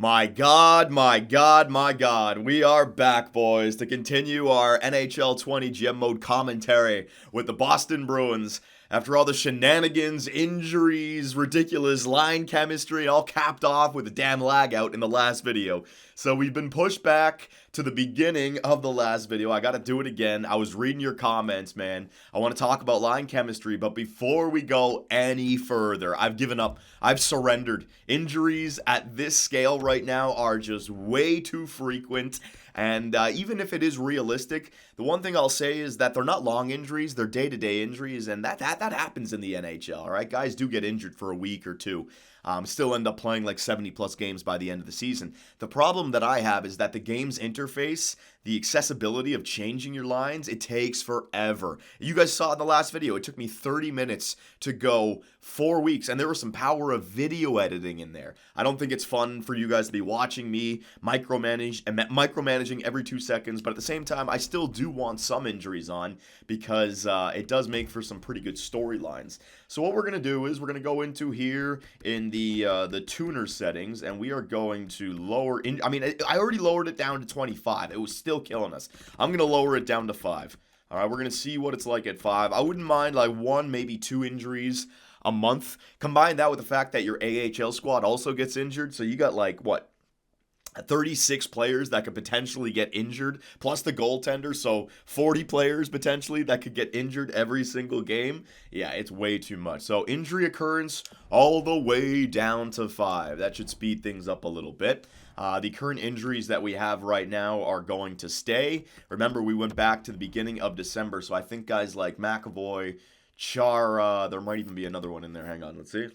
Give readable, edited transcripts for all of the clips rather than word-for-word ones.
My God, my God, my God. We are back, boys, to continue our NHL 20 GM mode commentary with the Boston Bruins. After all the shenanigans, injuries, ridiculous line chemistry, all capped off with a damn lag out in the last video. So we've been pushed back to the beginning of the last video. I gotta do it again. I was reading your comments, man. I want to talk about line chemistry, but before we go any further, I've given up. I've surrendered. Injuries at this scale right now are just way too frequent. And even if it is realistic, the one thing I'll say is that they're not long injuries, they're day-to-day injuries, and that happens in the NHL, all right? Guys do get injured for a week or two. Still end up playing like 70-plus games by the end of the season. The problem that I have is that the game's interface, the accessibility of changing your lines, it takes forever. You guys saw in the last video, it took me 30 minutes to go 4 weeks, and there was some power of video editing in there. I don't think it's fun for you guys to be watching me micromanaging every 2 seconds, but at the same time, I still do want some injuries on because it does make for some pretty good storylines. So what we're going to do is we're going to go into here in the tuner settings, and we are going to lower I already lowered it down to 25. It was still killing us. I'm going to lower it down to 5. All right, we're going to see what it's like at 5. I wouldn't mind like 1, maybe 2 injuries a month. Combine that with the fact that your AHL squad also gets injured, so you got like, what, 36 players that could potentially get injured, plus the goaltender, so 40 players potentially that could get injured every single game. Yeah, it's way too much. So injury occurrence all the way down to 5. That should speed things up a little bit. The current injuries that we have right now are going to stay. Remember, we went back to the beginning of December, so I think guys like McAvoy, Chara, there might even be another one in there. Hang on, let's see.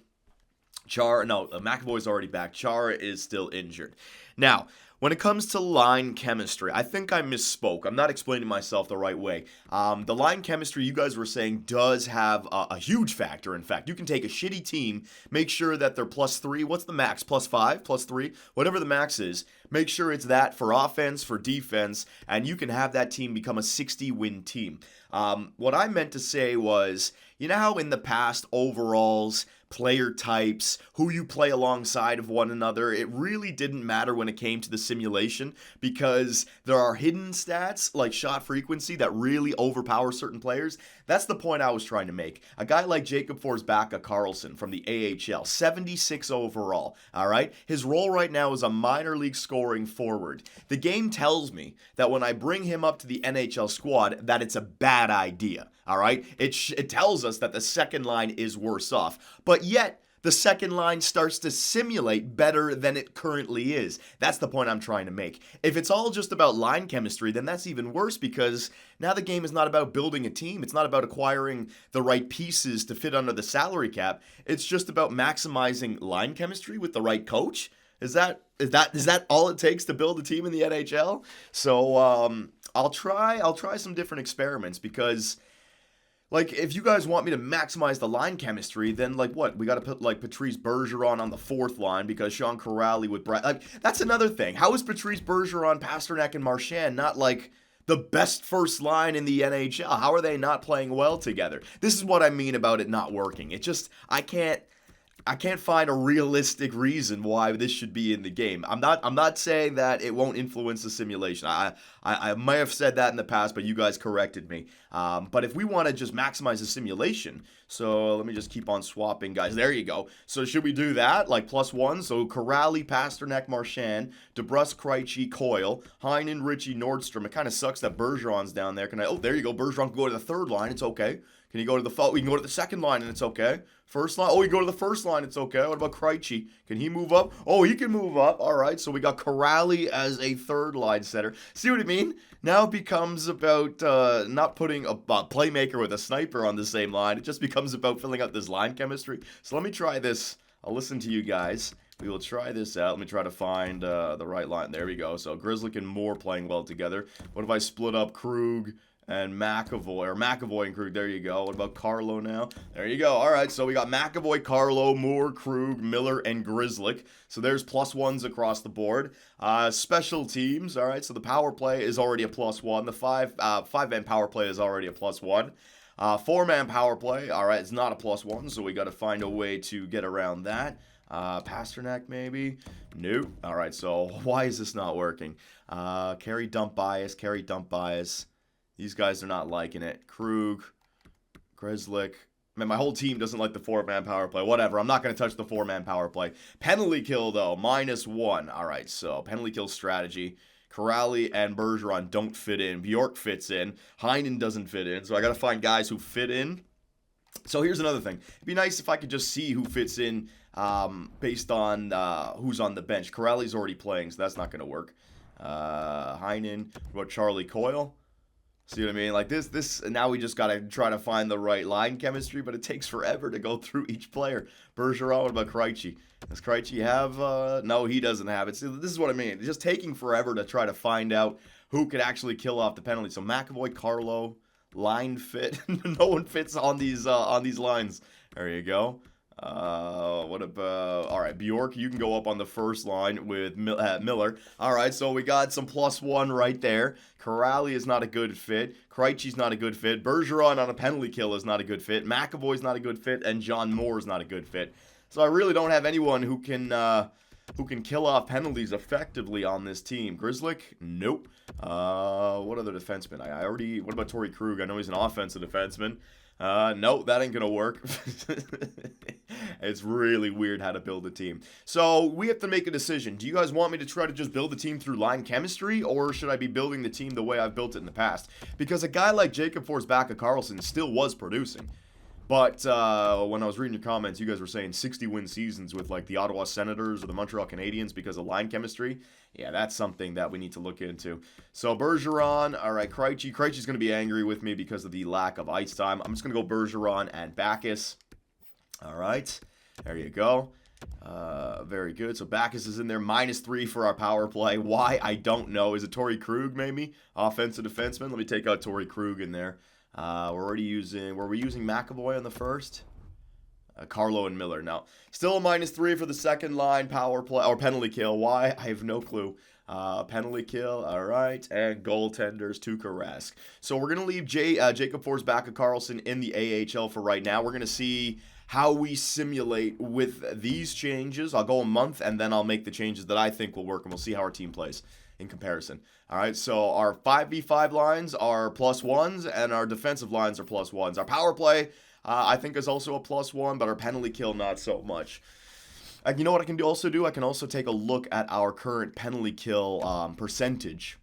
McAvoy's already back. Chara is still injured. Now, when it comes to line chemistry, I think I misspoke. I'm not explaining myself the right way. The line chemistry, you guys were saying, does have a huge factor. In fact, you can take a shitty team, make sure that they're +3. What's the max? +5? +3? Whatever the max is. Make sure it's that for offense, for defense, and you can have that team become a 60-win team. What I meant to say was, you know how in the past, overalls, player types, who you play alongside of one another, it really didn't matter when it came to the simulation because there are hidden stats like shot frequency that really overpower certain players. That's the point I was trying to make. A guy like Jacob Forsbacka Karlsson from the AHL, 76 overall, all right? His role right now is a minor league scoring forward. The game tells me that when I bring him up to the NHL squad, that it's a bad idea, all right? It tells us that the second line is worse off, but yet the second line starts to simulate better than it currently is. That's the point I'm trying to make. If it's all just about line chemistry, then that's even worse because now the game is not about building a team. It's not about acquiring the right pieces to fit under the salary cap. It's just about maximizing line chemistry with the right coach. Is that all it takes to build a team in the NHL? So I'll try some different experiments because, like, if you guys want me to maximize the line chemistry, then, like, what? We got to put, like, Patrice Bergeron on the 4th line because Sean Kuraly with Brad. Like, that's another thing. How is Patrice Bergeron, Pasternak, and Marchand not, like, the best first line in the NHL? How are they not playing well together? This is what I mean about it not working. It just, I can't find a realistic reason why this should be in the game. I'm not saying that it won't influence the simulation. I might have said that in the past, but you guys corrected me. But if we want to just maximize the simulation, so let me just keep on swapping, guys. There you go. So should we do that? Like +1. So Kuraly, Pasternak, Marchand, DeBrusk, Krejci, Coyle, Heinen, Ritchie, Nordstrom. It kind of sucks that Bergeron's down there. There you go. Bergeron can go to the 3rd line. It's okay. Can you go to the we can go to the 2nd line and it's okay. First line, you go to the 1st line, it's okay. What about Krejci? Can he move up? Oh, he can move up. All right, so we got Kuraly as a 3rd line center. See what I mean? Now it becomes about not putting a playmaker with a sniper on the same line. It just becomes about filling out this line chemistry. So let me try this. I'll listen to you guys. We will try this out. Let me try to find the right line. There we go. So Grizzly and Moore playing well together. What if I split up Krug and McAvoy and Krug? There you go. What about Carlo now? There you go. All right, so we got McAvoy, Carlo, Moore, Krug, Miller, and Grzelcyk. So there's +1s across the board. Special teams. All right, so the power play is already a +1. The five-man power play is already a +1. 4-man power play. All right, it's not a +1, so we got to find a way to get around that. Pasternak, maybe? Nope. All right, so why is this not working? Carry, dump, bias, carry, dump, bias. These guys are not liking it. Krug, Grzelcyk. Man, my whole team doesn't like the 4-man power play. Whatever, I'm not going to touch the 4-man power play. Penalty kill, though, -1. All right, so penalty kill strategy. Corrali and Bergeron don't fit in. Bjork fits in. Heinen doesn't fit in. So I got to find guys who fit in. So here's another thing. It'd be nice if I could just see who fits in based on who's on the bench. Corrali's already playing, so that's not going to work. Heinen. What about Charlie Coyle? See what I mean? Like this. Now we just got to try to find the right line chemistry, but it takes forever to go through each player. Bergeron, what about Krejci? Does Krejci have, no, he doesn't have it. See, this is what I mean. It's just taking forever to try to find out who could actually kill off the penalty. So McAvoy, Carlo, line fit. No one fits on these lines. There you go. What about, all right, Bjork, you can go up on the first line with Miller. All right, so we got some +1 right there. Corrali is not a good fit. Krejci's not a good fit. Bergeron on a penalty kill is not a good fit. McAvoy's not a good fit, and John Moore's not a good fit. So I really don't have anyone who can kill off penalties effectively on this team. Grzelcyk? Nope. What other defenseman? What about Torrey Krug? I know he's an offensive defenseman. No, that ain't gonna work. It's really weird how to build a team. So we have to make a decision. Do you guys want me to try to just build a team through line chemistry, or should I be building the team the way I've built it in the past? Because a guy like Jacob Forsbacka-Karlsson still was producing. But when I was reading your comments, you guys were saying 60-win seasons with like the Ottawa Senators or the Montreal Canadiens because of line chemistry. Yeah, that's something that we need to look into. So Bergeron, all right, Krejci. Krejci's going to be angry with me because of the lack of ice time. I'm just going to go Bergeron and Backes. All right, there you go. Very good. So Backes is in there, -3 for our power play. Why? I don't know. Is it Torrey Krug maybe? Offensive defenseman. Let me take out Torrey Krug in there. Were we using McAvoy on the first? Carlo and Miller. Now, still a -3 for the second line power play or penalty kill. Why? I have no clue. Penalty kill, all right, and goaltenders, Tuukka Rask. So we're going to leave Jacob Forsbacka-Karlsson in the AHL for right now. We're going to see how we simulate with these changes. I'll go a month, and then I'll make the changes that I think will work, and we'll see how our team plays in comparison. All right, so our 5v5 lines are +1s, and our defensive lines are +1s. Our power play, I think, is also a +1, but our penalty kill, not so much. You know what I can also do? I can also take a look at our current penalty kill percentage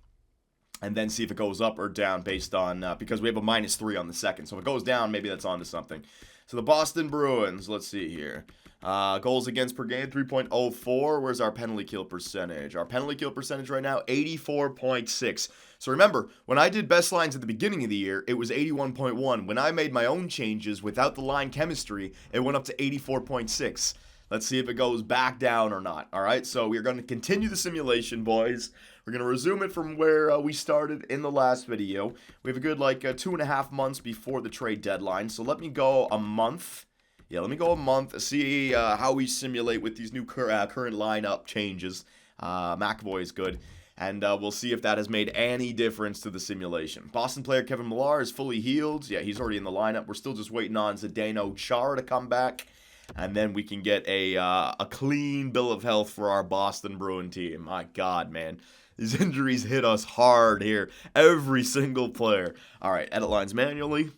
and then see if it goes up or down based on, because we have a -3 on the second. So if it goes down, maybe that's onto something. So the Boston Bruins, let's see here. Goals against per game, 3.04. Where's our penalty kill percentage? Our penalty kill percentage right now, 84.6. So remember, when I did best lines at the beginning of the year, it was 81.1. When I made my own changes without the line chemistry, it went up to 84.6. Let's see if it goes back down or not. All right, so we're going to continue the simulation, boys. We're going to resume it from where we started in the last video. We have a good, 2.5 months before the trade deadline. So let me go a month. Yeah, let me go a month, see how we simulate with these new current lineup changes. McAvoy is good. And we'll see if that has made any difference to the simulation. Boston player Kevin Millar is fully healed. Yeah, he's already in the lineup. We're still just waiting on Zdeno Chara to come back. And then we can get a clean bill of health for our Boston Bruin team. My God, man. These injuries hit us hard here. Every single player. All right, edit lines manually.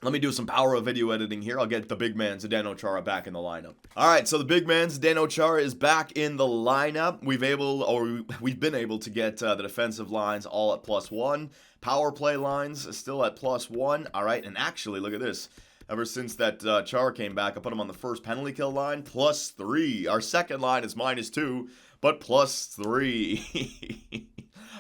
Let me do some power of video editing here. I'll get the big man, Zdeno Chara, back in the lineup. All right, so the big man, Zdeno Chara, is back in the lineup. We've been able to get the defensive lines all at +1. Power play lines still at +1. All right, and actually, look at this. Ever since that Chara came back, I put him on the first penalty kill line, +3. Our second line is -2, but +3.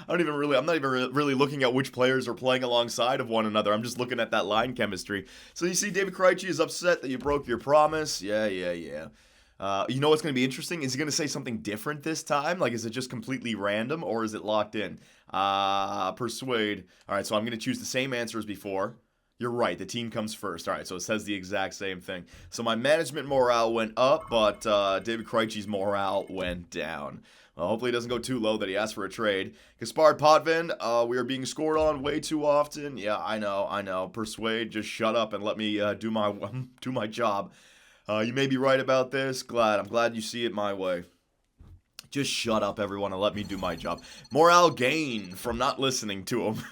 I'm not even really looking at which players are playing alongside of one another. I'm just looking at that line chemistry. So you see David Krejci is upset that you broke your promise. Yeah. You know what's going to be interesting? Is he going to say something different this time? Like, is it just completely random, or is it locked in? Persuade. All right, so I'm going to choose the same answer as before. You're right, the team comes first. All right, so it says the exact same thing. So my management morale went up, but David Krejci's morale went down. Well, hopefully it doesn't go too low that he asked for a trade. Gaspard Potvin, we are being scored on way too often. Yeah, I know. Persuade, just shut up and let me do my job. You may be right about this. I'm glad you see it my way. Just shut up, everyone, and let me do my job. Morale gain from not listening to him.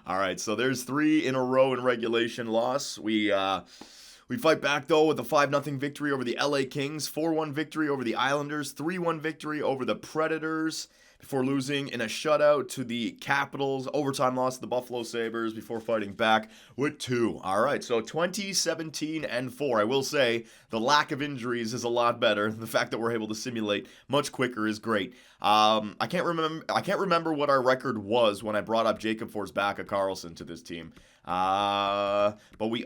All right, so there's 3 in a row in regulation loss. We fight back, though, with a 5-0 victory over the LA Kings, 4-1 victory over the Islanders, 3-1 victory over the Predators, before losing in a shutout to the Capitals, overtime loss to the Buffalo Sabres, before fighting back with 2. All right, so 20-17-4. I will say the lack of injuries is a lot better. The fact that we're able to simulate much quicker is great. I can't remember what our record was when I brought up Jacob Forsbacka-Karlsson to this team. But we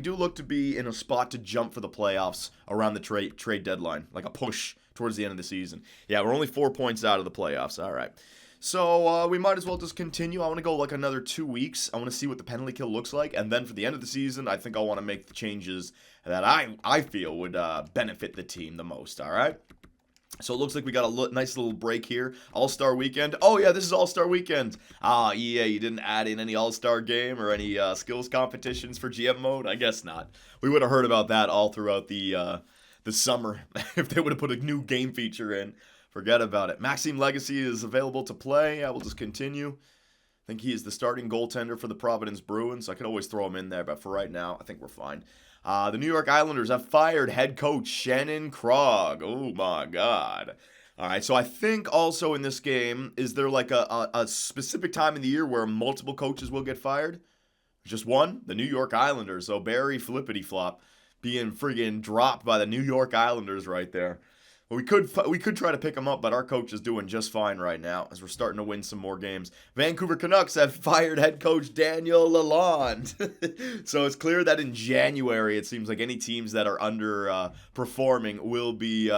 do look to be in a spot to jump for the playoffs around the trade deadline, like a push towards the end of the season. Yeah, we're only 4 points out of the playoffs. All right. So we might as well just continue. I want to go like another 2 weeks. I want to see what the penalty kill looks like. And then for the end of the season, I think I want to make the changes that I feel would benefit the team the most. All right. So it looks like we got a nice little break here. All-Star Weekend. Oh, yeah, this is All-Star Weekend. EA, you didn't add in any All-Star game or any skills competitions for GM mode? I guess not. We would have heard about that all throughout the summer if they would have put a new game feature in. Forget about it. Maxime Legacy is available to play. I will just continue. I think he is the starting goaltender for the Providence Bruins. I could always throw him in there, but for right now, I think we're fine. The New York Islanders have fired head coach Shannon Krog. Oh, my God. All right, so I think also in this game, is there like a specific time in the year where multiple coaches will get fired? Just one? The New York Islanders. So Barry Flippity-Flop being friggin' dropped by the New York Islanders right there. Well, we could try to pick him up, but our coach is doing just fine right now as we're starting to win some more games. Vancouver Canucks have fired head coach Daniel Lalonde. So it's clear that in January, it seems like any teams that are underperforming will be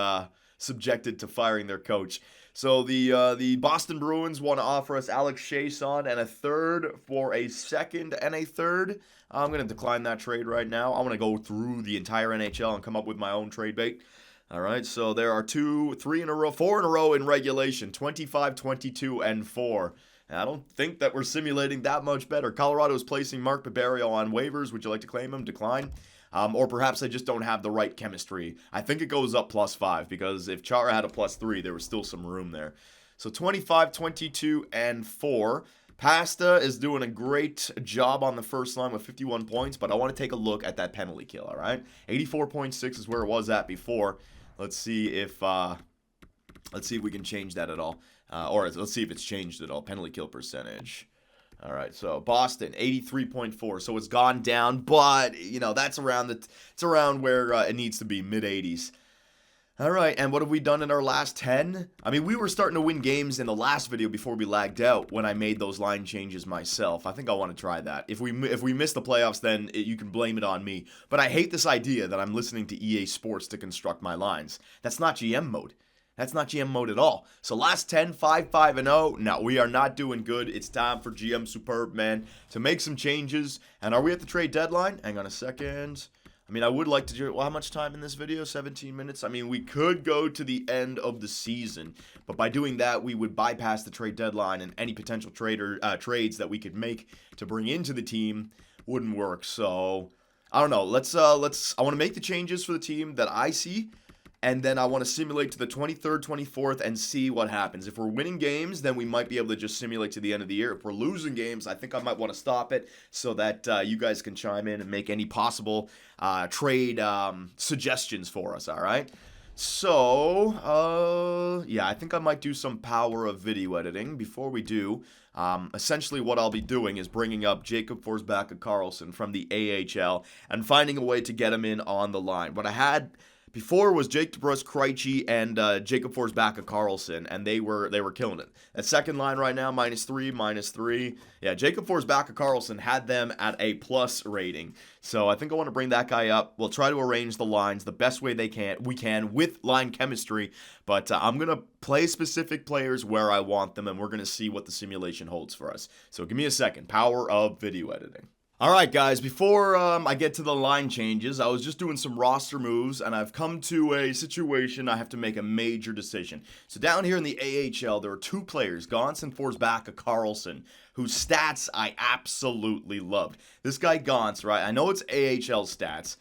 subjected to firing their coach. So the Boston Bruins want to offer us Alex Chiasson and a third for a second and a third. I'm going to decline that trade right now. I want to go through the entire NHL and come up with my own trade bait. All right, so there are 4 in a row in regulation, 25, 22, and 4. And I don't think that we're simulating that much better. Colorado is placing Mark Barberio on waivers. Would you like to claim him? Decline. Or perhaps I just don't have the right chemistry. I think it goes up +5 because if Chara had a +3, there was still some room there. So 25, 22, and 4. Pasta is doing a great job on the first line with 51 points, but I want to take a look at that penalty kill, all right? 84.6 is where it was at before. Let's see if we can change that at all. Or let's see if it's changed at all. Penalty kill percentage. All right, so Boston 83.4. So it's gone down, but that's around where it needs to be, mid-80s. All right, and what have we done in our last 10? I mean, we were starting to win games in the last video before we lagged out when I made those line changes myself. I think I want to try that. If we miss the playoffs, then you can blame it on me. But I hate this idea that I'm listening to EA Sports to construct my lines. That's not GM mode. That's not GM mode at all. So last 10, 5-5-0. No, we are not doing good. It's time for GM Superb Man to make some changes. And are we at the trade deadline? Hang on a second. I mean, I would like to do it. Well, how much time in this video? 17 minutes? I mean, we could go to the end of the season, but by doing that, we would bypass the trade deadline, and any potential trades that we could make to bring into the team wouldn't work. So, I don't know. I want to make the changes for the team that I see, and then I want to simulate to the 23rd, 24th, and see what happens. If we're winning games, then we might be able to just simulate to the end of the year. If we're losing games, I think I might want to stop it so that you guys can chime in and make any possible trade suggestions for us, all right? So, yeah, I think I might do some power of video editing. Before we do, essentially what I'll be doing is bringing up Jacob Forsbacka-Karlsson from the AHL and finding a way to get him in on the line. What I had before was Jake DeBrusk, Krejci, and Jacob Forsbacka-Karlsson, and they were killing it. That second line right now, -3. Yeah, Jacob Forsbacka-Karlsson had them at a plus rating. So I think I want to bring that guy up. We'll try to arrange the lines the best way we can with line chemistry, but I'm going to play specific players where I want them, and we're going to see what the simulation holds for us. So give me a second. Power of video editing. All right, guys, before I get to the line changes, I was just doing some roster moves, and I've come to a situation I have to make a major decision. So down here in the AHL, there are 2 players, Johansson, Forsbacka, Karlsson, whose stats I absolutely loved. This guy Gauntz, right? I know it's AHL stats.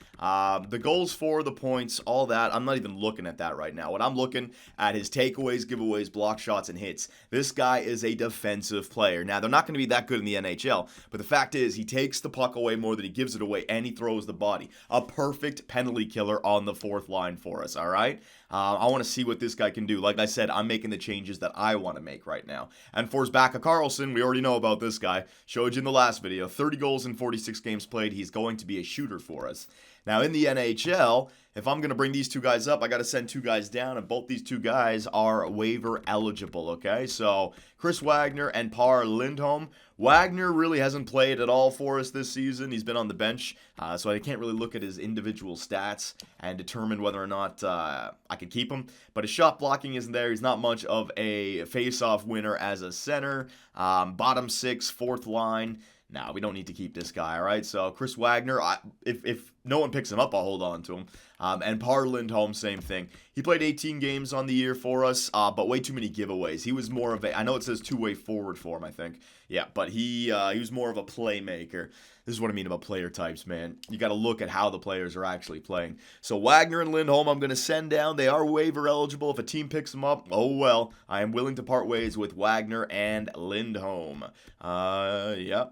The goals for, the points, all that. I'm not even looking at that right now. What I'm looking at his takeaways, giveaways, block shots, and hits. This guy is a defensive player. Now, they're not going to be that good in the NHL, but the fact is he takes the puck away more than he gives it away, and he throws the body. A perfect penalty killer on the fourth line for us, all right? I want to see what this guy can do. Like I said, I'm making the changes that I want to make right now. And for Forsbacka Karlsson, we already know about this guy. Showed you in the last video. 30 goals in 46 games played. He's going to be a shooter for us. Now, in the NHL, if I'm going to bring these two guys up, I got to send two guys down, and both these two guys are waiver eligible, okay? So, Chris Wagner and Per Lindholm. Wagner really hasn't played at all for us this season. He's been on the bench, so I can't really look at his individual stats and determine whether or not I could keep him. But his shot blocking isn't there. He's not much of a face-off winner as a center. Bottom six, fourth line. No, we don't need to keep this guy, all right? So, Chris Wagner, if no one picks him up, I'll hold on to him. And Per Lindholm, same thing. He played 18 games on the year for us, but way too many giveaways. He was more of a, I know it says two-way forward for him, I think. Yeah, but he was more of a playmaker. This is what I mean about player types, man. You got to look at how the players are actually playing. So Wagner and Lindholm, I'm going to send down. They are waiver eligible. If a team picks them up, oh well. I am willing to part ways with Wagner and Lindholm. Yeah.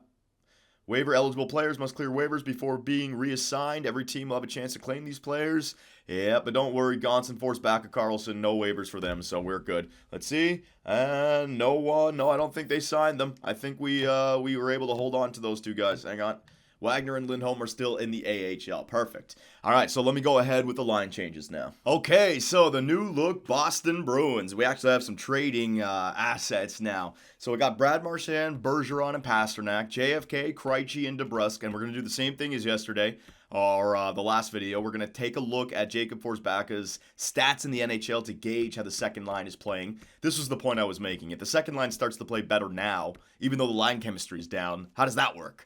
Waiver eligible players must clear waivers before being reassigned. Every team will have a chance to claim these players. Yeah, but don't worry, Johansson, Forsbacka, Karlsson, no waivers for them, so we're good. Let's see. No, I don't think they signed them. I think we were able to hold on to those two guys. Hang on. Wagner and Lindholm are still in the AHL. Perfect. All right, so let me go ahead with the line changes now. Okay, so the new look Boston Bruins. We actually have some trading assets now. So we got Brad Marchand, Bergeron, and Pasternak, JFK, Krejci, and DeBrusk, and we're going to do the same thing as yesterday, or the last video. We're going to take a look at Jacob Forsbacka's stats in the NHL to gauge how the second line is playing. This was the point I was making. If the second line starts to play better now, even though the line chemistry is down, how does that work?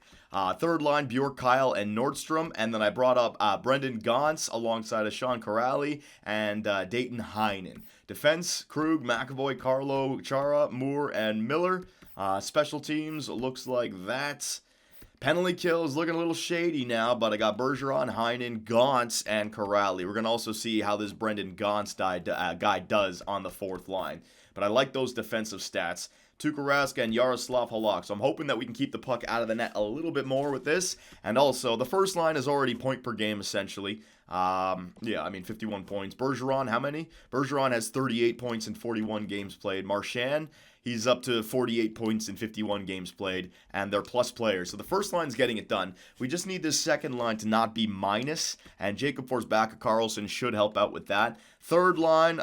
Third line, Bjork, Kyle, and Nordstrom. And then I brought up Brendan Gauntz alongside of Sean Corrali and Dayton Heinen. Defense, Krug, McAvoy, Carlo, Chara, Moore, and Miller. Special teams, looks like that. Penalty kill is looking a little shady now, but I got Bergeron, Heinen, Gauntz, and Corrali. We're going to also see how this Brendan Gauntz guy does on the fourth line. But I like those defensive stats. Tuukka Rask and Yaroslav Halak. So I'm hoping that we can keep the puck out of the net a little bit more with this. And also, the first line is already point per game, essentially. 51 points. Bergeron, how many? Bergeron has 38 points in 41 games played. Marchand, he's up to 48 points in 51 games played, and they're plus players. So the first line's getting it done. We just need this second line to not be minus, and Jacob Forsbacka Karlsson should help out with that. Third line,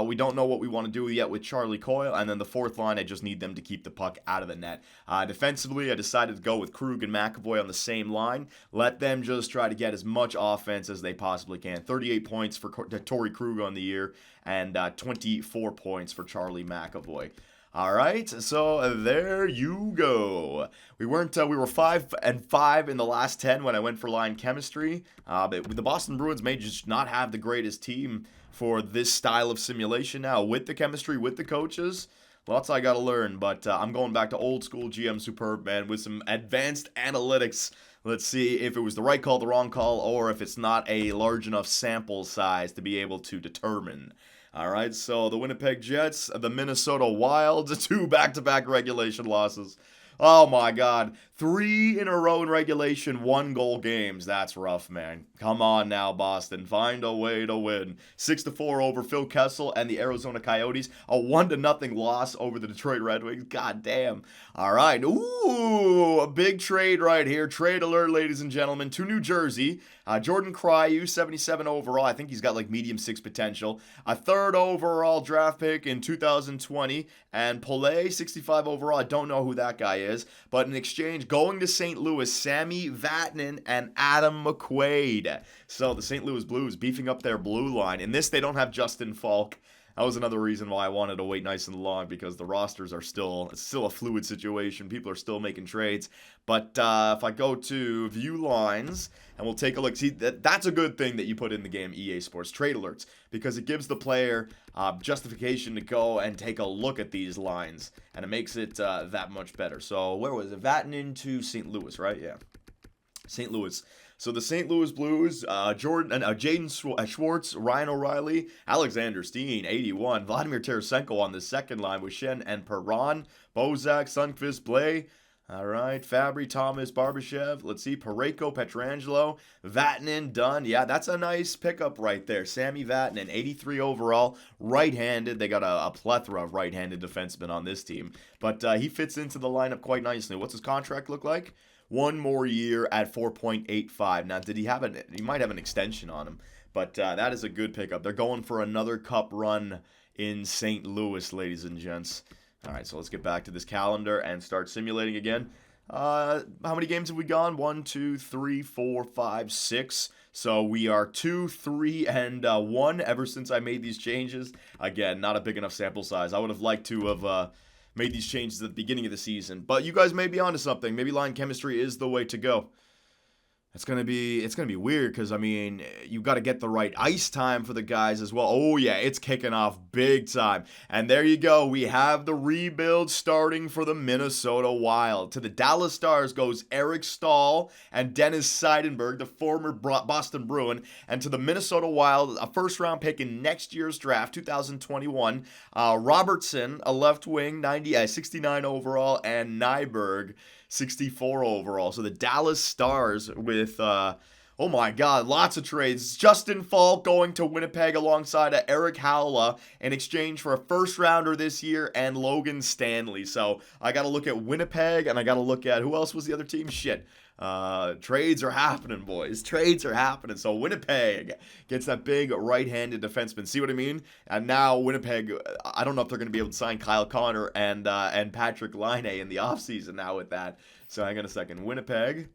we don't know what we want to do yet with Charlie Coyle, and then the fourth line, I just need them to keep the puck out of the net. Defensively, I decided to go with Krug and McAvoy on the same line. Let them just try to get as much offense as they possibly can. 38 points for Torrey Krug on the year, and 24 points for Charlie McAvoy. All right, so there you go. We were 5-5 in the last 10 when I went for line chemistry. But the Boston Bruins may just not have the greatest team for this style of simulation now. With the chemistry, with the coaches, lots I got to learn. But I'm going back to old school GM Superb, man, with some advanced analytics. Let's see if it was the right call, the wrong call, or if it's not a large enough sample size to be able to determine. All right, so the Winnipeg Jets, the Minnesota Wild, 2 back-to-back regulation losses. Oh, my God. 3 in a row in regulation, 1-goal games. That's rough, man. Come on now, Boston. Find a way to win. 6-4 over Phil Kessel and the Arizona Coyotes. A 1-0 loss over the Detroit Red Wings. God damn. All right. Ooh, a big trade right here. Trade alert, ladies and gentlemen, to New Jersey. Jordan Cryu, 77 overall. I think he's got like medium 6 potential. A 3rd overall draft pick in 2020. And Poulet, 65 overall. I don't know who that guy is. But in exchange, going to St. Louis, Sammy Vatanen and Adam McQuaid. So the St. Louis Blues beefing up their blue line. In this, they don't have Justin Falk. That was another reason why I wanted to wait nice and long, because the rosters are it's still a fluid situation. People are still making trades. But if I go to view lines and we'll take a look, see, that's a good thing that you put in the game, EA Sports trade alerts, because it gives the player justification to go and take a look at these lines, and it makes it that much better. So where was it? Vatanen to St. Louis, right? Yeah, St. Louis. So the St. Louis Blues, Jaden Schwartz, Ryan O'Reilly, Alexander Steen, 81, Vladimir Tarasenko on the second line with Shen and Perron, Bozak, Sundqvist, Blais. All right, Fabry, Thomas, Barbashev. Let's see, Parayko, Petrangelo, Vatanen, Dunn. Yeah, that's a nice pickup right there. Sammy Vatanen, 83 overall, right-handed. They got a plethora of right-handed defensemen on this team. But he fits into the lineup quite nicely. What's his contract look like? 1 more year at 4.85. Now, he might have an extension on him, but that is a good pickup. They're going for another cup run in St. Louis, ladies and gents. All right, so let's get back to this calendar and start simulating again. How many games have we gone? 1, 2, 3, 4, 5, 6. So we are 2, 3, and 1 ever since I made these changes. Again, not a big enough sample size. I would have liked to have made these changes at the beginning of the season. But you guys may be onto something. Maybe line chemistry is the way to go. It's gonna be weird, because I mean, you got to get the right ice time for the guys as well. Oh yeah, it's kicking off big time, and there you go. We have the rebuild starting for the Minnesota Wild. To the Dallas Stars goes Eric Staal and Dennis Seidenberg, the former Boston Bruin, and to the Minnesota Wild, a first-round pick in next year's draft, 2021. Robertson, a left wing, 69 overall, and Nyberg, 64 overall. So the Dallas Stars with, oh my God, lots of trades. Justin Falk going to Winnipeg alongside of Eric Howla in exchange for a first-rounder this year and Logan Stanley. So I got to look at Winnipeg, and I got to look at, who else was the other team? Shit. Trades are happening, boys. Trades are happening. So Winnipeg gets that big right-handed defenseman. See what I mean? And now Winnipeg, I don't know if they're going to be able to sign Kyle Connor and Patrick Laine in the offseason now with that. So hang on a second. Winnipeg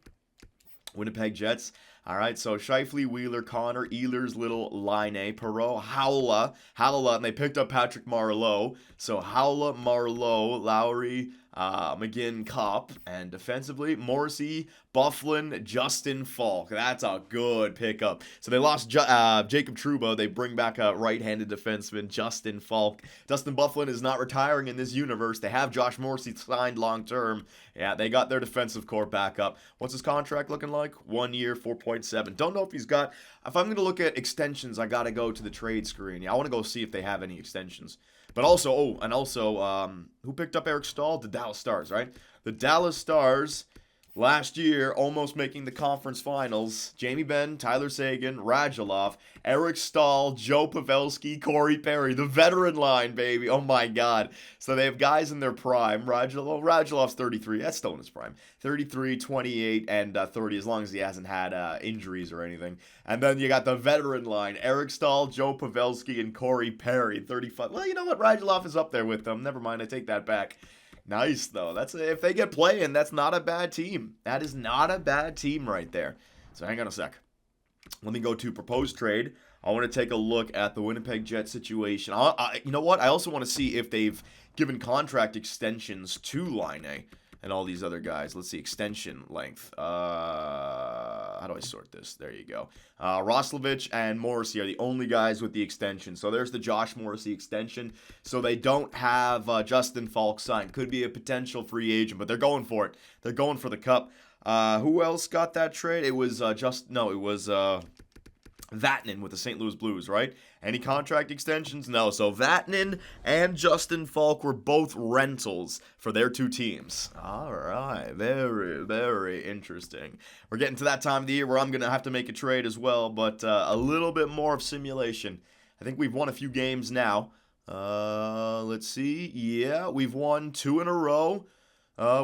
Jets. All right, so Scheifele, Wheeler, Connor, Ehlers, Little, Laine, Perreault, Howla, and they picked up Patrick Marleau. So Howla, Marleau, Lowry, McGinn, Kopp, and defensively, Morrissey, Byfuglien, Justin Falk. That's a good pickup. So they lost Jacob Trouba. They bring back a right-handed defenseman, Justin Falk. Dustin Byfuglien is not retiring in this universe. They have Josh Morrissey signed long-term. Yeah, they got their defensive core back up. What's his contract looking like? 1 year, 4.7. Don't know if he's got... If I'm going to look at extensions, I got to go to the trade screen. Yeah, I want to go see if they have any extensions. But also, who picked up Eric Staal? The Dallas Stars, right? The Dallas Stars, last year, almost making the conference finals. Jamie Benn, Tyler Seguin, Radulov, Eric Staal, Joe Pavelski, Corey Perry. The veteran line, baby. Oh, my God. So they have guys in their prime. Radulov's 33. That's still in his prime. 33, 28, and 30, as long as he hasn't had injuries or anything. And then you got the veteran line. Eric Staal, Joe Pavelski, and Corey Perry, 35. Well, you know what? Radulov is up there with them. Never mind. I take that back. Nice, though. If they get playing, that's not a bad team. That is not a bad team right there. So hang on a sec. Let me go to proposed trade. I want to take a look at the Winnipeg Jets situation. You know what? I also want to see if they've given contract extensions to Laine and all these other guys. Let's see, extension length. How do I sort this? There you go. Roslovic and Morrissey are the only guys with the extension. So there's the Josh Morrissey extension. So they don't have Justin Falk signed. Could be a potential free agent, but they're going for it. They're going for the cup. Who else got that trade? It was Vatanen with the St. Louis Blues, right? Any contract extensions? No. So Vatanen and Justin Falk were both rentals for their two teams. All right. Very, very interesting. We're getting to that time of the year where I'm going to have to make a trade as well, but a little bit more of simulation. I think we've won a few games now. Let's see. Yeah, we've won 2 in a row.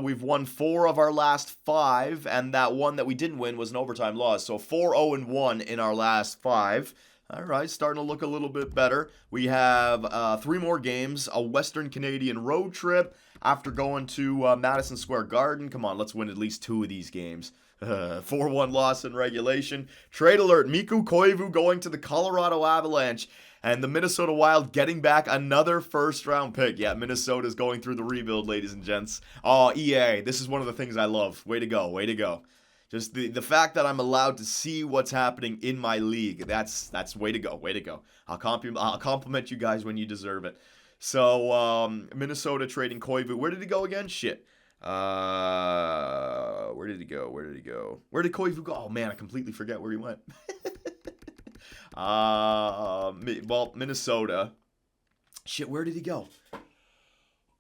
We've won 4 of our last 5, and that one that we didn't win was an overtime loss. So 4-0-1 in our last 5. All right, starting to look a little bit better. We have 3 more games, a Western Canadian road trip after going to Madison Square Garden. Come on, let's win at least 2 of these games. 4-1 loss in regulation. Trade alert, Mikko Koivu going to the Colorado Avalanche. And the Minnesota Wild getting back another first-round pick. Yeah, Minnesota's going through the rebuild, ladies and gents. Oh, EA, this is one of the things I love. Way to go, way to go. Just the fact that I'm allowed to see what's happening in my league, that's way to go, way to go. I'll compliment you guys when you deserve it. So, Minnesota trading Koivu. Where did he go again? Shit. Where did he go? Where did Koivu go? Oh, man, I completely forget where he went. Well, Minnesota. Shit, where did he go?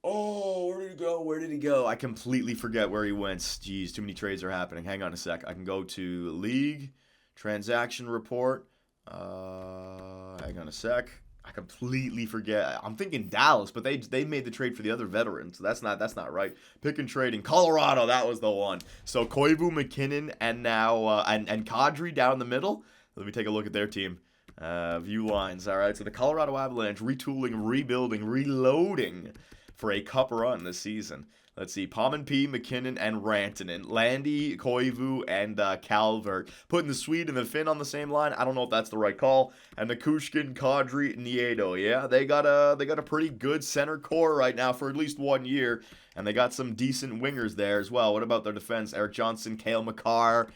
Oh, where did he go? I completely forget where he went. Jeez, too many trades are happening. Hang on a sec. I can go to league, transaction report. Hang on a sec. I completely forget. I'm thinking Dallas, but they made the trade for the other veterans. So that's not right. Pick and trading. Colorado, that was the one. So Koivu, McKinnon, and now and Kadri down the middle. Let me take a look at their team. View lines. All right. So the Colorado Avalanche retooling, rebuilding, reloading for a cup run this season. Let's see, Palmen P, McKinnon, and Rantanen. Landy, Koivu, and Calvert. Putting the Swede and the Finn on the same line. I don't know if that's the right call. And Nikushkin, Kadri, Nieto. Yeah, they got a pretty good center core right now for at least 1 year. And they got some decent wingers there as well. What about their defense? Erik Johansson, Cale Makar.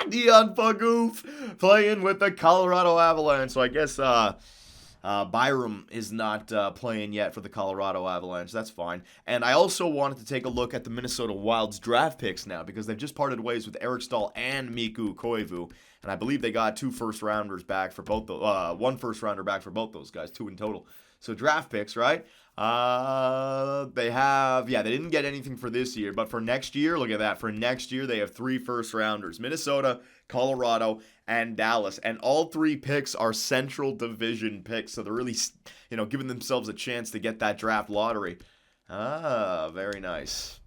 Dion Pagoof playing with the Colorado Avalanche. So I guess Byram is not playing yet for the Colorado Avalanche. That's fine. And I also wanted to take a look at the Minnesota Wild's draft picks now because they've just parted ways with Eric Staal and Mikko Koivu. And I believe they got 2 first-rounders back for both, 1 first-rounder back for both those guys, 2 in total. So draft picks, right? They didn't get anything for this year, but for next year, look at that. For next year, they have 3 first-rounders. Minnesota, Colorado, and Dallas. And all 3 picks are Central Division picks, so they're really, giving themselves a chance to get that draft lottery. Very nice.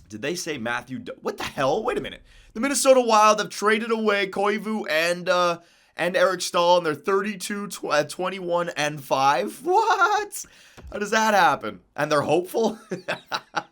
Did they say Matthew? What the hell? Wait a minute. The Minnesota Wild have traded away Koivu and Eric Staal, and they're 32, 21, and 5. What? How does that happen? And they're hopeful?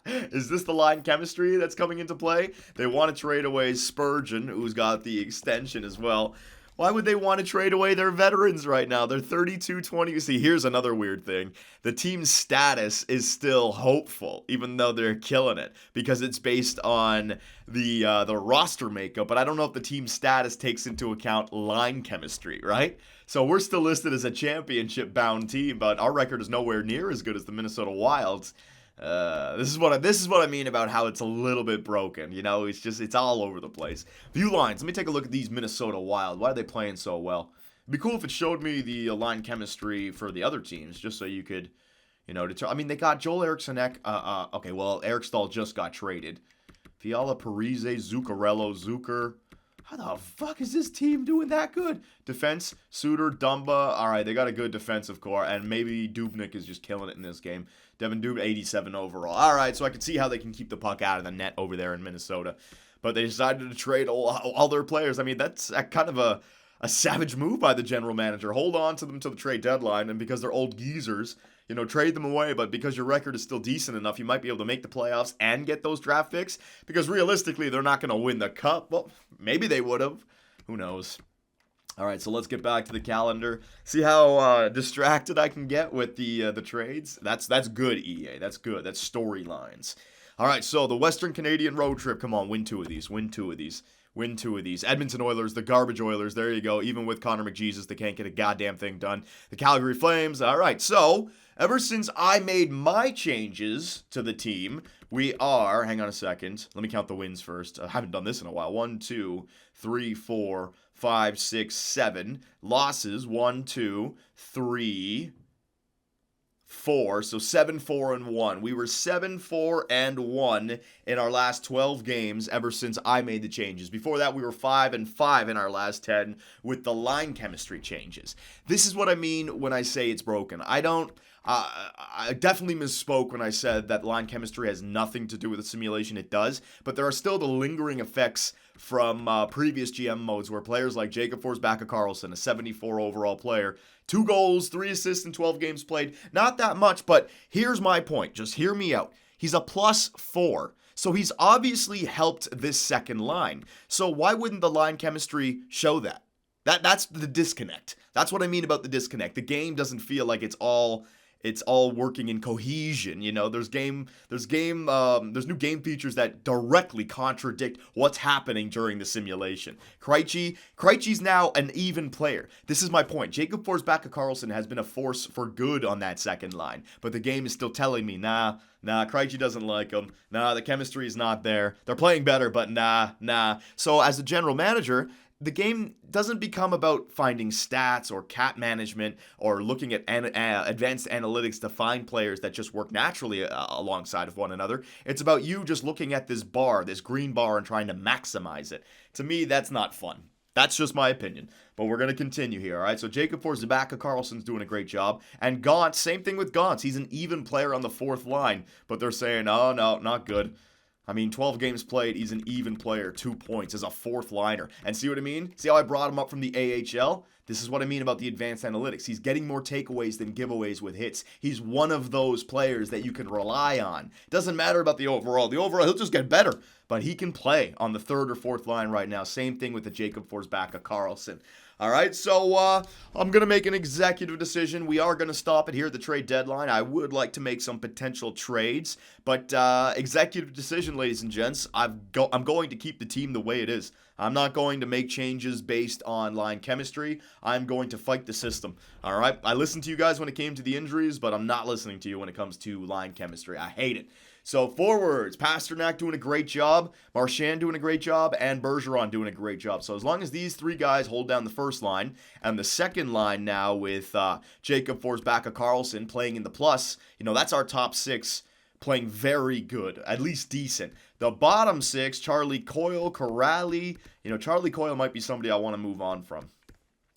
Is this the line chemistry that's coming into play? They want to trade away Spurgeon, who's got the extension as well. Why would they want to trade away their veterans right now? They're 32-20. You see, here's another weird thing. The team's status is still hopeful, even though they're killing it, because it's based on the roster makeup. But I don't know if the team's status takes into account line chemistry, right? So we're still listed as a championship-bound team, but our record is nowhere near as good as the Minnesota Wild's. This is what I mean about how it's a little bit broken. It's all over the place. View lines. Let me take a look at these Minnesota Wild. Why are they playing so well? It'd be cool if it showed me the line chemistry for the other teams, just so you could, they got Joel Eriksson. Okay, well, Eric Staal just got traded. Fiala, Parise, Zuccarello, Zucker. How the fuck is this team doing that good? Defense, Suter, Dumba. All right, they got a good defensive core, and maybe Dubnyk is just killing it in this game. Devin Dubnyk, 87 overall. All right, so I can see how they can keep the puck out of the net over there in Minnesota. But they decided to trade all their players. I mean, that's kind of a savage move by the general manager. Hold on to them till the trade deadline, and because they're old geezers, trade them away. But because your record is still decent enough, you might be able to make the playoffs and get those draft picks. Because realistically, they're not going to win the cup. Well, maybe they would have. Who knows? All right, so let's get back to the calendar. See how distracted I can get with the trades? That's good, EA. That's good. That's storylines. All right, so the Western Canadian road trip. Come on, win 2 of these. Win 2 of these. Win 2 of these. Edmonton Oilers, the garbage Oilers. There you go. Even with Connor McJesus, they can't get a goddamn thing done. The Calgary Flames. All right, so ever since I made my changes to the team, we are, hang on a second. Let me count the wins first. I haven't done this in a while. 1, 2, 3, 4, 5, 6, 7. Losses, 1, 2, 3, 4. So 7, 4, and 1. We were 7, 4, and 1 in our last 12 games ever since I made the changes. Before that, we were 5 and 5 in our last 10 with the line chemistry changes. This is what I mean when I say it's broken. I definitely misspoke when I said that line chemistry has nothing to do with the simulation. It does, but there are still the lingering effects from previous GM modes where players like Jacob Forsbacka-Karlsson, a 74 overall player, 2 goals, 3 assists in 12 games played. Not that much, but here's my point. Just hear me out. He's a +4. So he's obviously helped this second line. So why wouldn't the line chemistry show that? That's the disconnect. That's what I mean about the disconnect. The game doesn't feel like it's all working in cohesion. There's new game features that directly contradict what's happening during the simulation. Krejci's now an even player. This is my point. Jacob Forsbacka-Karlsson has been a force for good on that second line, but the game is still telling me, nah, Krejci doesn't like him. Nah, the chemistry is not there. They're playing better, but nah. So as a general manager, the game doesn't become about finding stats or cap management or looking at advanced analytics to find players that just work naturally alongside of one another. It's about you just looking at this green bar, and trying to maximize it. To me, that's not fun. That's just my opinion. But we're going to continue here, all right? So Jacob Forsbacka-Karlsson's doing a great job. And Gaunt, same thing with Gaunt. He's an even player on the fourth line. But they're saying, oh, no, not good. 12 games played, he's an even player, 2 points as a fourth liner. And see what I mean? See how I brought him up from the AHL? This is what I mean about the advanced analytics. He's getting more takeaways than giveaways with hits. He's one of those players that you can rely on. Doesn't matter about the overall. The overall, he'll just get better. But he can play on the third or fourth line right now. Same thing with the Jacob Forsbacka-Karlsson. All right, so I'm going to make an executive decision. We are going to stop it here at the trade deadline. I would like to make some potential trades, but executive decision, ladies and gents, I'm going to keep the team the way it is. I'm not going to make changes based on line chemistry. I'm going to fight the system, all right? I listened to you guys when it came to the injuries, but I'm not listening to you when it comes to line chemistry. I hate it. So forwards, Pasternak doing a great job, Marchand doing a great job, and Bergeron doing a great job. So as long as these three guys hold down the first line, and the second line now with Jacob Forsbacka-Karlsson playing in the plus, that's our top six playing very good, at least decent. The bottom six, Charlie Coyle, Corrali, Charlie Coyle might be somebody I want to move on from.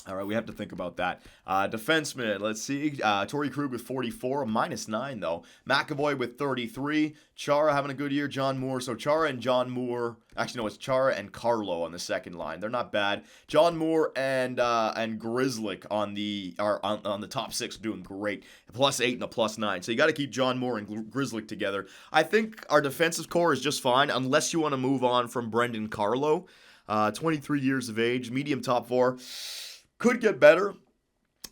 All right, we have to think about that. Defenseman, let's see. Torrey Krug with 44, -9 though. McAvoy with 33. Chara having a good year. John Moore. So Chara and John Moore. Actually, no, it's Chara and Carlo on the second line. They're not bad. John Moore and Grzelcyk on the top six doing great. +8 and a +9. So you got to keep John Moore and Grzelcyk together. I think our defensive core is just fine unless you want to move on from Brendan Carlo. 23 years of age, medium top four. Could get better,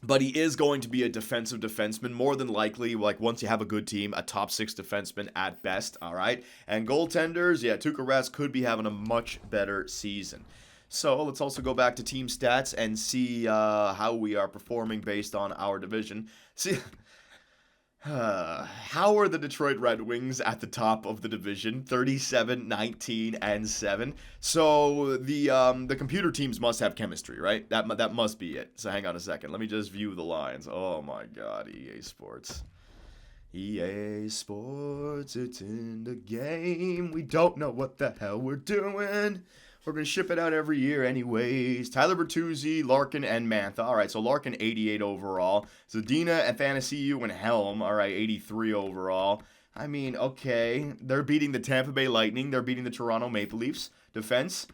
but he is going to be a defensive defenseman, more than likely, like once you have a good team, a top six defenseman at best, all right? And goaltenders, yeah, Tuukka Rask could be having a much better season. So let's also go back to team stats and see how we are performing based on our division. See, how are the Detroit Red Wings at the top of the division? 37, 19, and 7. So the computer teams must have chemistry, right? That must be it. So hang on a second. Let me just view the lines. Oh my God, EA Sports. EA Sports, it's in the game. We don't know what the hell we're doing. We're going to ship it out every year anyways. Tyler Bertuzzi, Larkin, and Mantha. All right, so Larkin, 88 overall. Zadina, Athanasiou, and Helm. All right, 83 overall. Okay. They're beating the Tampa Bay Lightning. They're beating the Toronto Maple Leafs. Defense.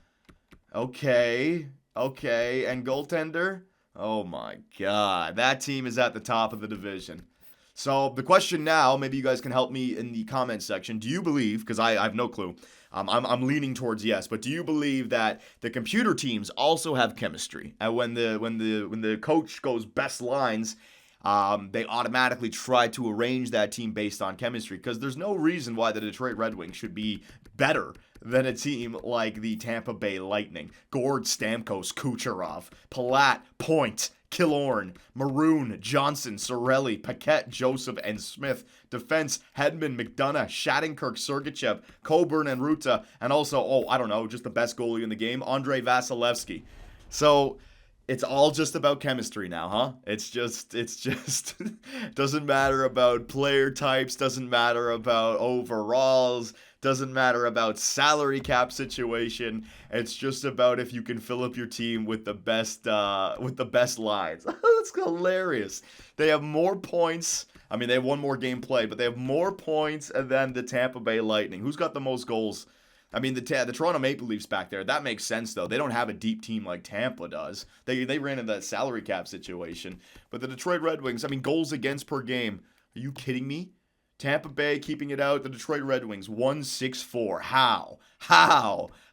Okay. And goaltender. Oh, my God. That team is at the top of the division. So the question now, maybe you guys can help me in the comments section. Do you believe, because I have no clue, I'm leaning towards yes, but do you believe that the computer teams also have chemistry? And when the coach goes best lines, they automatically try to arrange that team based on chemistry? Because there's no reason why the Detroit Red Wings should be better than a team like the Tampa Bay Lightning. Gord, Stamkos, Kucherov, Palat, Point, Killorn, Maroon, Johnson, Sorelli, Paquette, Joseph, and Smith. Defense, Hedman, McDonough, Shattenkirk, Sergachev, Coburn, and Ruta. And also, just the best goalie in the game, Andrei Vasilevsky. So it's all just about chemistry now, huh? It's just doesn't matter about player types, doesn't matter about overalls, doesn't matter about salary cap situation. It's just about if you can fill up your team with the best lines. That's hilarious. They have more points. They have one more game played, but they have more points than the Tampa Bay Lightning. Who's got the most goals? The Toronto Maple Leafs back there, that makes sense, though. They don't have a deep team like Tampa does. They ran into that salary cap situation. But the Detroit Red Wings, goals against per game. Are you kidding me? Tampa Bay keeping it out. The Detroit Red Wings 164. How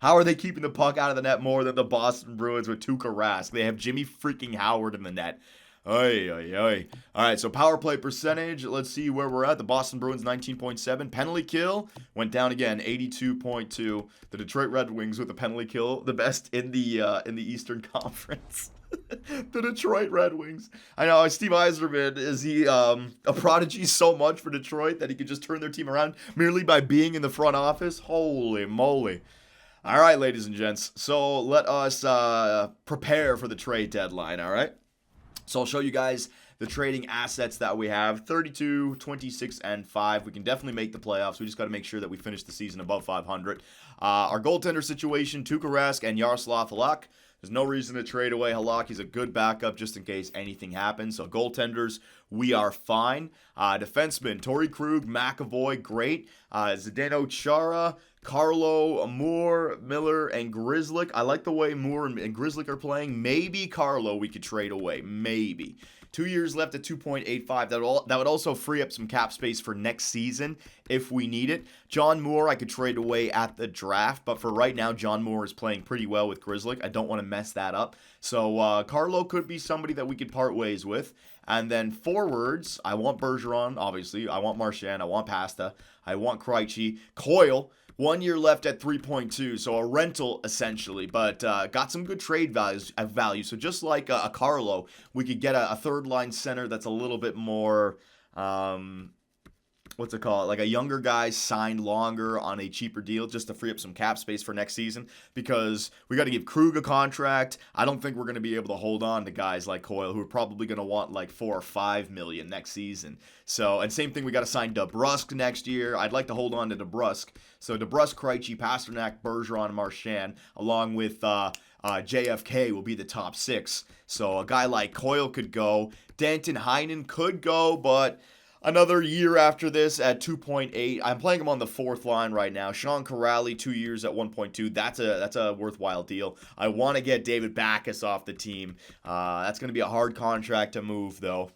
are they keeping the puck out of the net more than the Boston Bruins with Tuukka Rask? They have Jimmy freaking Howard in the net. Oy, oy, oy. All right, so power play percentage. Let's see where we're at. The Boston Bruins 19.7. Penalty kill went down again, 82.2. The Detroit Red Wings with the penalty kill, the best in the Eastern Conference. The Detroit Red Wings. I know Steve Yzerman, is he a prodigy so much for Detroit that he could just turn their team around merely by being in the front office? Holy moly. All right, ladies and gents. So let us prepare for the trade deadline, all right? So I'll show you guys the trading assets that we have. 32, 26, and 5. We can definitely make the playoffs. We just got to make sure that we finish the season above 500. Our goaltender situation, Tuukka Rask and Yaroslav Halak. There's no reason to trade away Halak. He's a good backup just in case anything happens. So goaltenders, we are fine. Defensemen, Torrey Krug, McAvoy, great. Zdeno Chara, Carlo, Moore, Miller, and Grzelcyk. I like the way Moore and Grzelcyk are playing. Maybe Carlo we could trade away. Maybe. 2 years left at 2.85. That would also free up some cap space for next season if we need it. John Moore I could trade away at the draft, but for right now, John Moore is playing pretty well with Grzelcyk. I don't want to mess that up. So Carlo could be somebody that we could part ways with. And then forwards, I want Bergeron, obviously. I want Marchand. I want Pasta. I want Krejci. Coyle. 1 year left at 3.2, so a rental essentially, but got some good trade value. So just like a Carlo, we could get a third line center that's a little bit more, what's it called? Like a younger guy signed longer on a cheaper deal just to free up some cap space for next season, because we got to give Krug a contract. I don't think we're going to be able to hold on to guys like Coyle who are probably going to want like $4 or $5 million next season. So, and same thing, we got to sign DeBrusk next year. I'd like to hold on to DeBrusk. So DeBrusk, Krejci, Pasternak, Bergeron, and Marchand, along with JFK will be the top 6. So a guy like Coyle could go. Danton Heinen could go, but another year after this at 2.8. I'm playing him on the 4th line right now. Sean Corrali, 2 years at 1.2. That's a worthwhile deal. I want to get David Backes off the team. That's going to be a hard contract to move, though.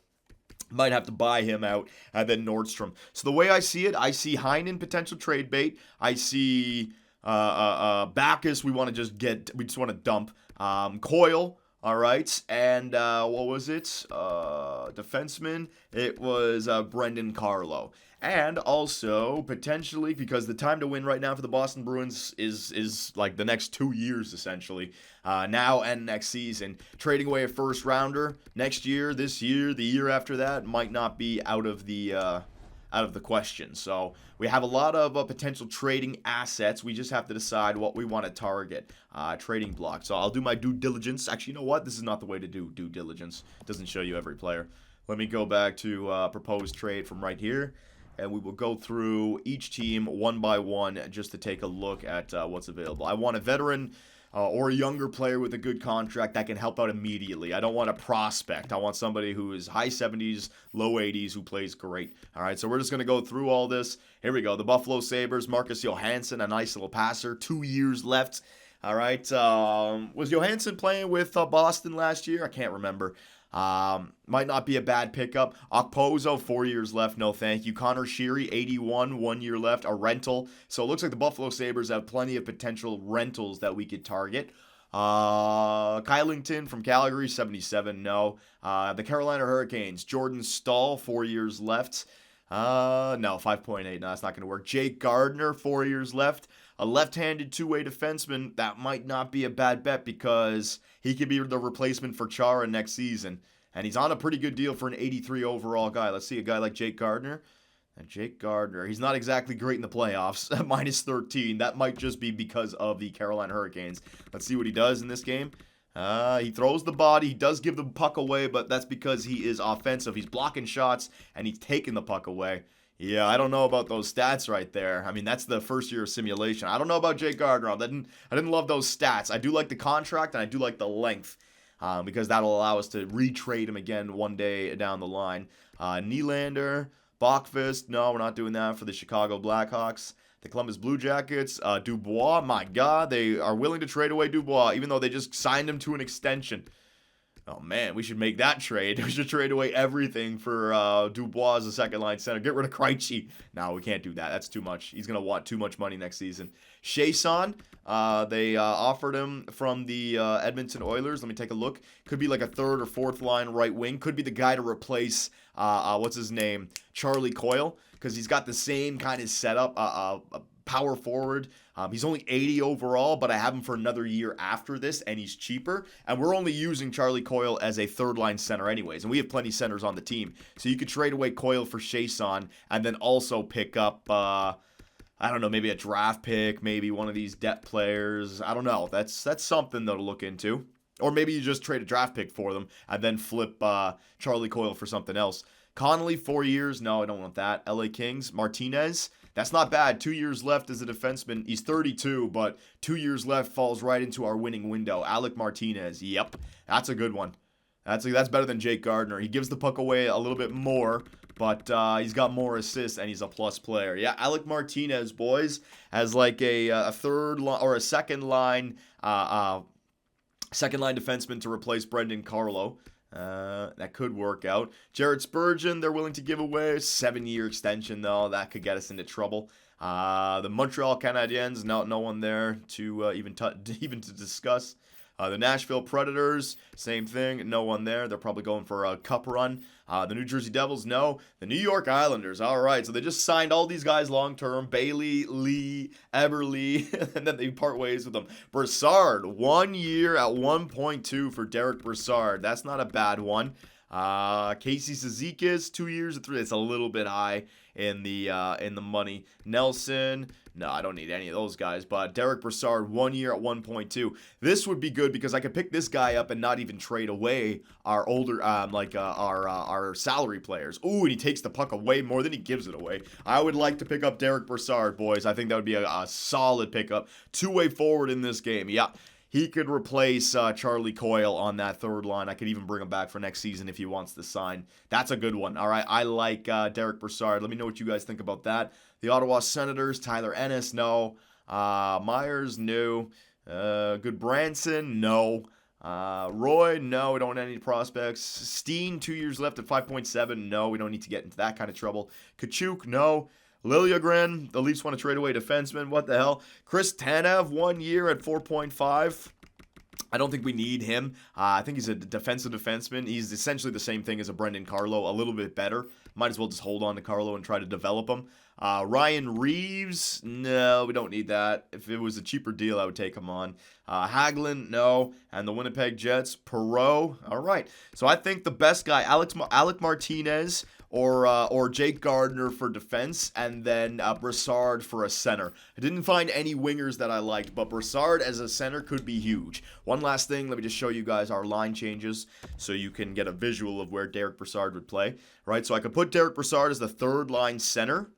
Might have to buy him out, and then Nordstrom. So the way I see it, I see Heinen potential trade bait. I see Backes we just want to dump. Coyle, all right, and what was it? Defenseman. It was Brendan Carlo. And also, potentially, because the time to win right now for the Boston Bruins is like the next 2 years, essentially. Now and next season. Trading away a first rounder next year, this year, the year after that might not be out of the question. So we have a lot of potential trading assets. We just have to decide what we want to target. Trading block. So I'll do my due diligence. Actually, you know what? This is not the way to do due diligence. It doesn't show you every player. Let me go back to proposed trade from right here. And we will go through each team one by one just to take a look at what's available. I want a veteran or a younger player with a good contract that can help out immediately. I don't want a prospect. I want somebody who is high 70s, low 80s, who plays great. All right, so we're just going to go through all this. Here we go. The Buffalo Sabres, Marcus Johansson, a nice little passer. 2 years left. All right. Was Johansson playing with Boston last year? I can't remember. Might not be a bad pickup. Okposo, 4 years left, no thank you. Connor Sheary, 81, 1 year left, a rental. So it looks like the Buffalo Sabres have plenty of potential rentals that we could target. Kylington from Calgary, 77, no. The Carolina Hurricanes, Jordan Staal, 4 years left. No, 5.8, no, that's not going to work. Jake Gardner, 4 years left. A left-handed two-way defenseman, that might not be a bad bet because he could be the replacement for Chara next season. And he's on a pretty good deal for an 83 overall guy. Let's see a guy like Jake Gardner. And Jake Gardner, he's not exactly great in the playoffs. Minus 13. That might just be because of the Carolina Hurricanes. Let's see what he does in this game. He throws the body. He does give the puck away, but that's because he is offensive. He's blocking shots, and he's taking the puck away. Yeah, I don't know about those stats right there. I mean, that's the first year of simulation. I don't know about Jake Gardner. I didn't love those stats. I do like the contract, and I do like the length because that'll allow us to retrade him again one day down the line. Nylander, Bachfist. No, we're not doing that for the Chicago Blackhawks. The Columbus Blue Jackets. Dubois, my God, they are willing to trade away Dubois, even though they just signed him to an extension. Oh, man, we should make that trade. We should trade away everything for Dubois as a second-line center. Get rid of Krejci. No, we can't do that. That's too much. He's going to want too much money next season. Chiasson, they offered him from the Edmonton Oilers. Let me take a look. Could be like a third or fourth line right wing. Could be the guy to replace, what's his name, Charlie Coyle, because he's got the same kind of setup, power forward. He's only 80 overall, but I have him for another year after this, and he's cheaper. And we're only using Charlie Coyle as a third-line center anyways, and we have plenty of centers on the team. So you could trade away Coyle for Chiasson, and then also pick up, I don't know, maybe a draft pick, maybe one of these depth players. I don't know. That's something though to look into. Or maybe you just trade a draft pick for them, and then flip Charlie Coyle for something else. Connolly, 4 years. No, I don't want that. LA Kings. Martinez. That's not bad. 2 years left as a defenseman. He's 32, but 2 years left falls right into our winning window. Alec Martinez. Yep. That's a good one. That's better than Jake Gardner. He gives the puck away a little bit more, but he's got more assists, and he's a plus player. Yeah, Alec Martinez, boys, as like a third line or a second line defenseman to replace Brendan Carlo. That could work out. Jared Spurgeon, they're willing to give away a 7-year extension, though. That could get us into trouble. The Montreal Canadiens, no one there to even to discuss. The Nashville Predators, same thing. No one there. They're probably going for a cup run. The New Jersey Devils, no. The New York Islanders, all right. So they just signed all these guys long-term. Bailey, Lee, Eberle, and then they part ways with them. Brassard, 1 year at 1.2 for Derek Brassard. That's not a bad one. Casey Cizikas, 2 years at 3. It's a little bit high in the money. Nelson, no, I don't need any of those guys. But Derek Brassard, 1 year at 1.2. This would be good because I could pick this guy up and not even trade away our older, our salary players. Ooh, and he takes the puck away more than he gives it away. I would like to pick up Derek Brassard, boys. I think that would be a solid pickup. Two-way forward in this game. Yeah. He could replace Charlie Coyle on that third line. I could even bring him back for next season if he wants to sign. That's a good one. All right, I like Derek Brassard. Let me know what you guys think about that. The Ottawa Senators, Tyler Ennis, no. Myers, no. Goodbranson, no. Roy, no, we don't want any prospects. Steen, 2 years left at 5.7, no, we don't need to get into that kind of trouble. Kachuk, no. Liljegren, the Leafs want to trade away defenseman. What the hell? Chris Tanev, 1 year at 4.5. I don't think we need him. I think he's a defensive defenseman. He's essentially the same thing as a Brendan Carlo, a little bit better. Might as well just hold on to Carlo and try to develop him. Ryan Reeves, no, we don't need that. If it was a cheaper deal, I would take him on. Hagelin, no. And the Winnipeg Jets, Perreault, all right. So I think the best guy, Alec Martinez or Jake Gardner for defense, and then Brassard for a center. I didn't find any wingers that I liked, but Brassard as a center could be huge. One last thing, let me just show you guys our line changes so you can get a visual of where Derek Brassard would play. Right, so I could put Derek Brassard as the third line center,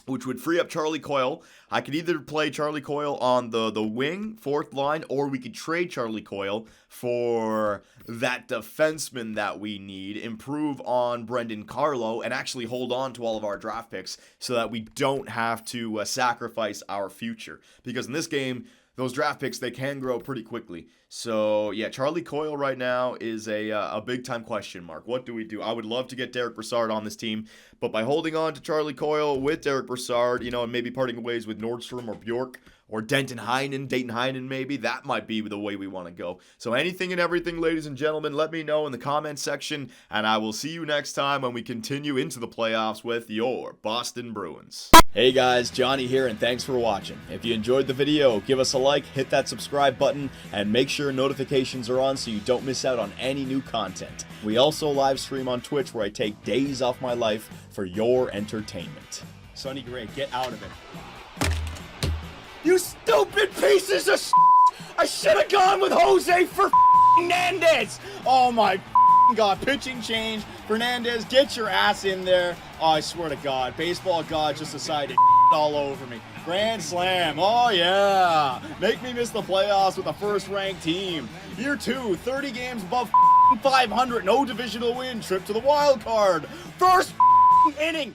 which would free up Charlie Coyle. I could either play Charlie Coyle on the wing, fourth line, or we could trade Charlie Coyle for that defenseman that we need, improve on Brendan Carlo, and actually hold on to all of our draft picks so that we don't have to sacrifice our future. Because in this game, those draft picks, they can grow pretty quickly. So, yeah, Charlie Coyle right now is a big-time question mark. What do we do? I would love to get Derek Brassard on this team, but by holding on to Charlie Coyle with Derek Brassard, and maybe parting ways with Nordstrom or Bjork or Dayton Heinen maybe, that might be the way we want to go. So anything and everything, ladies and gentlemen, let me know in the comments section, and I will see you next time when we continue into the playoffs with your Boston Bruins. Hey guys, Johnny here, and thanks for watching. If you enjoyed the video, give us a like, hit that subscribe button, and make sure notifications are on so you don't miss out on any new content. We also live stream on Twitch where I take days off my life for your entertainment. Sonny Gray, get out of it. You stupid pieces of shit! I should have gone with Jose for Fernandez! Oh my God, pitching change. Fernandez, get your ass in there. Oh, I swear to God, baseball God just decided to all over me. Grand slam, oh yeah. Make me miss the playoffs with a first-ranked team. Year 2, 30 games above 500, no divisional win, trip to the wild card. First inning.